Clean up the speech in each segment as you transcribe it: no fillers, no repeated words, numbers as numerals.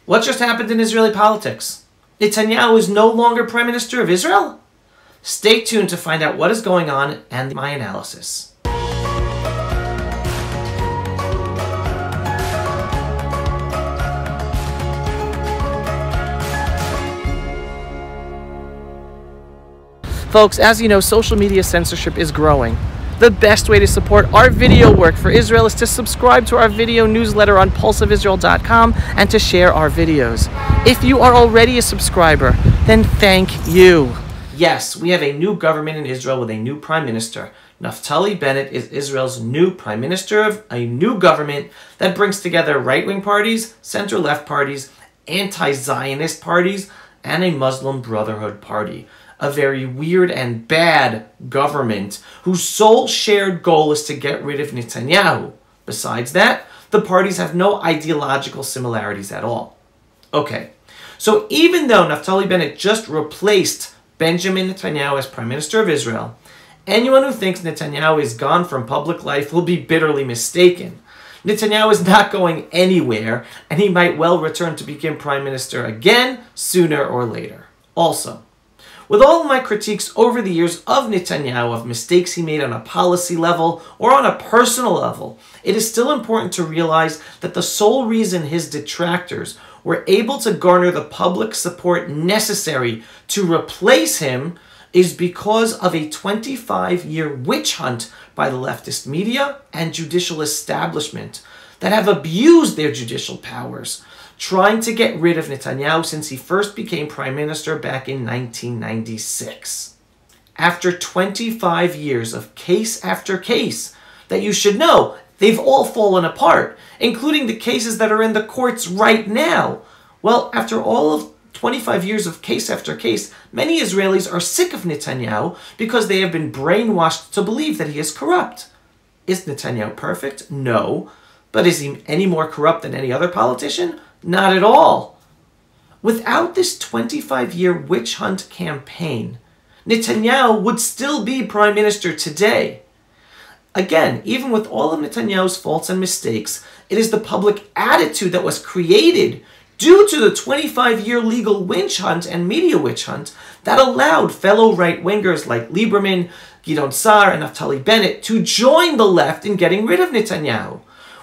What just happened in Israeli politics? Netanyahu is no longer Prime Minister of Israel? Stay tuned to find out what is going on and my analysis. Folks, as you know, social media censorship is growing. The best way to support our video work for Israel is to subscribe to our video newsletter on pulseofisrael.com and to share our videos. If you are already a subscriber, then thank you. Yes, we have a new government in Israel with a new prime minister. Naftali Bennett is Israel's new prime minister of a new government that brings together right-wing parties, center-left parties, anti-Zionist parties, and a Muslim Brotherhood party. A very weird and bad government whose sole shared goal is to get rid of Netanyahu. Besides that, the parties have no ideological similarities at all. Okay, so even though Naftali Bennett just replaced Benjamin Netanyahu as Prime Minister of Israel, anyone who thinks Netanyahu is gone from public life will be bitterly mistaken. Netanyahu is not going anywhere, and he might well return to become Prime Minister again sooner or later. Also, with all of my critiques over the years of Netanyahu, of mistakes he made on a policy level or on a personal level, it is still important to realize that the sole reason his detractors were able to garner the public support necessary to replace him is because of a 25-year witch hunt by the leftist media and judicial establishment that have abused their judicial powers, trying to get rid of Netanyahu since he first became Prime Minister back in 1996. After 25 years of case after case that you should know, they've all fallen apart, including the cases that are in the courts right now. Well, after all of 25 years of case after case, many Israelis are sick of Netanyahu because they have been brainwashed to believe that he is corrupt. Is Netanyahu perfect? No. But is he any more corrupt than any other politician? Not at all. Without this 25-year witch hunt campaign, Netanyahu would still be Prime Minister today. Again, even with all of Netanyahu's faults and mistakes, it is the public attitude that was created due to the 25-year legal witch hunt and media witch hunt that allowed fellow right-wingers like Lieberman, Gideon Sa'ar, and Naftali Bennett to join the left in getting rid of Netanyahu.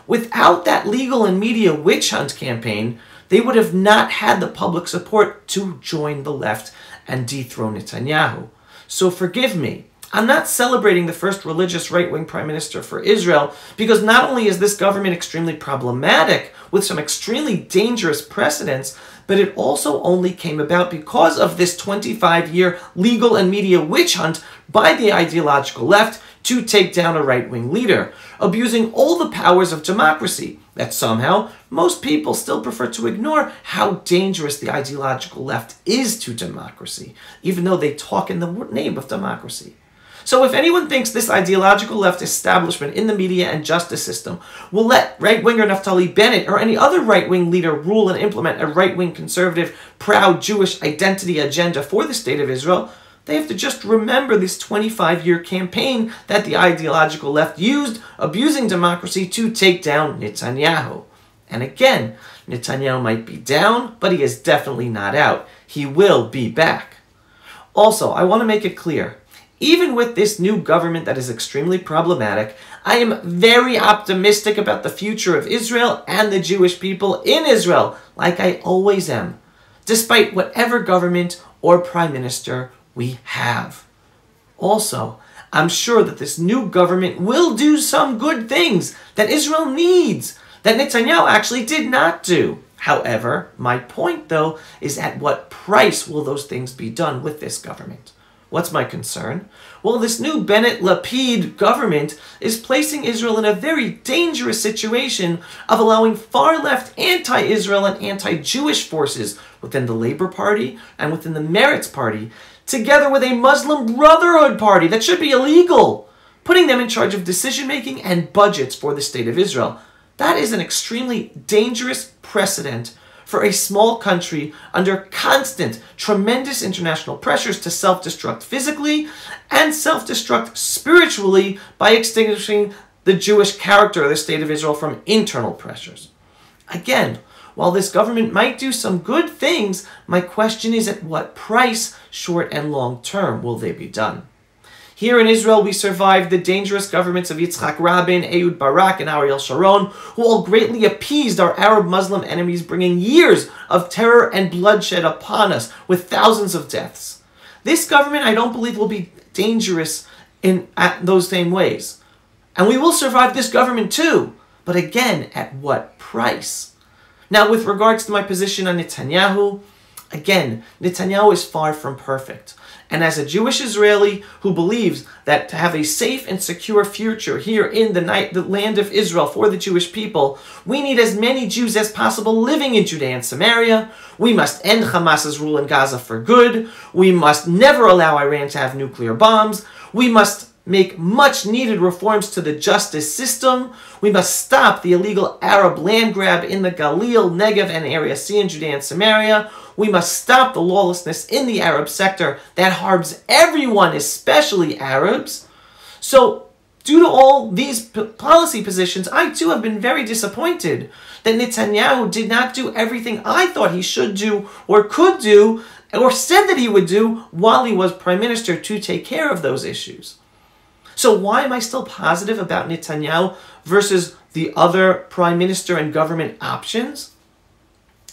Without that legal and media witch hunt campaign, they would have not had the public support to join the left and dethrone Netanyahu. So forgive me, I'm not celebrating the first religious right-wing prime minister for Israel because not only is this government extremely problematic with some extremely dangerous precedents, but it also only came about because of this 25-year legal and media witch hunt by the ideological left to take down a right-wing leader, abusing all the powers of democracy, that somehow most people still prefer to ignore how dangerous the ideological left is to democracy, even though they talk in the name of democracy. So if anyone thinks this ideological left establishment in the media and justice system will let right-winger Naftali Bennett or any other right-wing leader rule and implement a right-wing conservative, proud Jewish identity agenda for the state of Israel, they have to just remember this 25-year campaign that the ideological left used, abusing democracy to take down Netanyahu. And again, Netanyahu might be down, but he is definitely not out. He will be back. Also, I want to make it clear, even with this new government that is extremely problematic, I am very optimistic about the future of Israel and the Jewish people in Israel, like I always am, despite whatever government or prime minister we have. Also, I'm sure that this new government will do some good things that Israel needs, that Netanyahu actually did not do. However, my point, though, is at what price will those things be done with this government? What's my concern? Well, this new Bennett-Lapid government is placing Israel in a very dangerous situation of allowing far-left anti-Israel and anti-Jewish forces within the Labour Party and within the Meretz Party, together with a Muslim Brotherhood Party that should be illegal, putting them in charge of decision-making and budgets for the state of Israel. That is an extremely dangerous precedent for a small country under constant, tremendous international pressures to self-destruct physically and self-destruct spiritually by extinguishing the Jewish character of the state of Israel from internal pressures. Again, while this government might do some good things, my question is at what price, short and long term, will they be done? Here in Israel, we survived the dangerous governments of Yitzhak Rabin, Ehud Barak, and Ariel Sharon, who all greatly appeased our Arab-Muslim enemies, bringing years of terror and bloodshed upon us with thousands of deaths. This government, I don't believe, will be dangerous in those same ways. And we will survive this government too, but again, at what price? Now, with regards to my position on Netanyahu, again, Netanyahu is far from perfect. And as a Jewish Israeli who believes that to have a safe and secure future here in the land of Israel for the Jewish people, we need as many Jews as possible living in Judea and Samaria. We must end Hamas's rule in Gaza for good. We must never allow Iran to have nuclear bombs. We must make much needed reforms to the justice system. We must stop the illegal Arab land grab in the Galil, Negev, and Area C in Judea and Samaria. We must stop the lawlessness in the Arab sector that harms everyone, especially Arabs. So, due to all these policy positions, I too have been very disappointed that Netanyahu did not do everything I thought he should do or could do or said that he would do while he was Prime Minister to take care of those issues. So why am I still positive about Netanyahu versus the other Prime Minister and government options?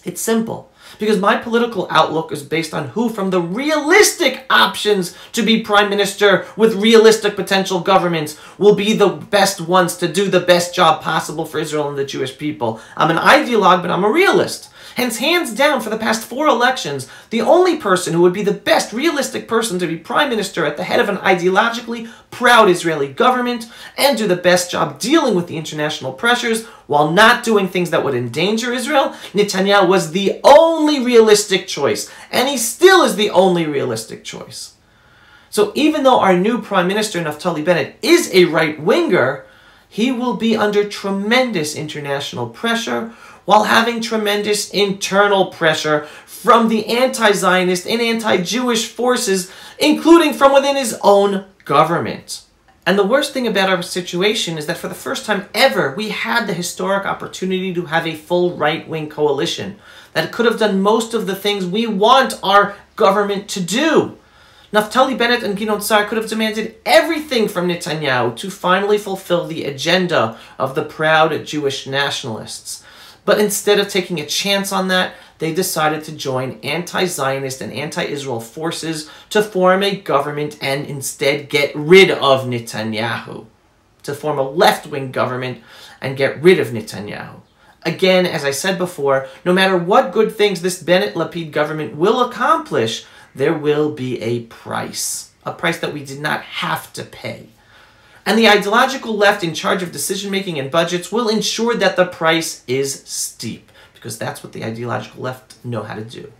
It's simple. Because my political outlook is based on who from the realistic options to be Prime Minister with realistic potential governments will be the best ones to do the best job possible for Israel and the Jewish people. I'm an ideologue, but I'm a realist. Hence, hands down, for the past 4 elections, the only person who would be the best realistic person to be Prime Minister at the head of an ideologically proud Israeli government and do the best job dealing with the international pressures while not doing things that would endanger Israel, Netanyahu was the only realistic choice, and he still is the only realistic choice. So even though our new Prime Minister, Naftali Bennett, is a right-winger, he will be under tremendous international pressure while having tremendous internal pressure from the anti-Zionist and anti-Jewish forces, including from within his own government. And the worst thing about our situation is that for the first time ever, we had the historic opportunity to have a full right-wing coalition that could have done most of the things we want our government to do. Naftali Bennett and Gideon Sa'ar could have demanded everything from Netanyahu to finally fulfill the agenda of the proud Jewish nationalists. But instead of taking a chance on that, they decided to join anti-Zionist and anti-Israel forces to form a government and instead get rid of Netanyahu. To form a left-wing government and get rid of Netanyahu. Again, as I said before, no matter what good things this Bennett-Lapid government will accomplish, there will be a price that we did not have to pay. And the ideological left in charge of decision-making and budgets will ensure that the price is steep, because that's what the ideological left know how to do.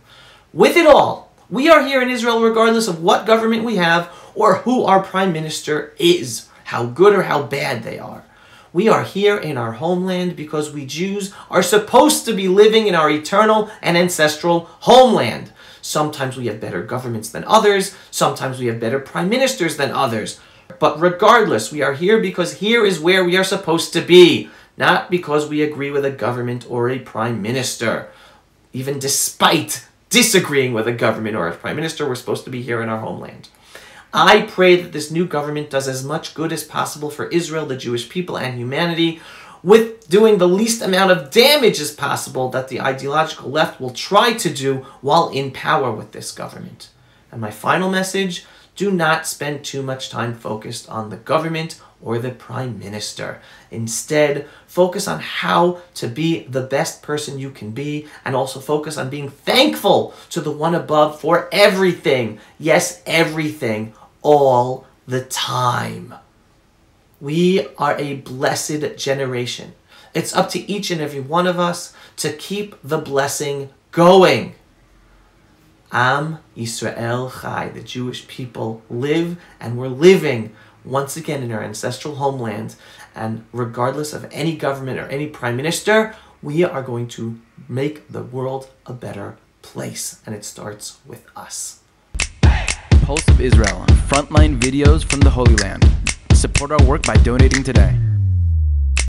With it all, we are here in Israel regardless of what government we have or who our prime minister is, how good or how bad they are. We are here in our homeland because we Jews are supposed to be living in our eternal and ancestral homeland. Sometimes we have better governments than others, sometimes we have better prime ministers than others. But regardless, we are here because here is where we are supposed to be, not because we agree with a government or a prime minister. Even despite disagreeing with a government or a prime minister, we're supposed to be here in our homeland. I pray that this new government does as much good as possible for Israel, the Jewish people, and humanity, with doing the least amount of damage as possible that the ideological left will try to do while in power with this government. And my final message: do not spend too much time focused on the government or the prime minister. Instead, focus on how to be the best person you can be, and also focus on being thankful to the one above for everything. Yes, everything, all the time. We are a blessed generation. It's up to each and every one of us to keep the blessing going. Am Yisrael Chai, the Jewish people live, and we're living once again in our ancestral homeland. And regardless of any government or any prime minister, we are going to make the world a better place. And it starts with us. Pulse of Israel, frontline videos from the Holy Land. Support our work by donating today.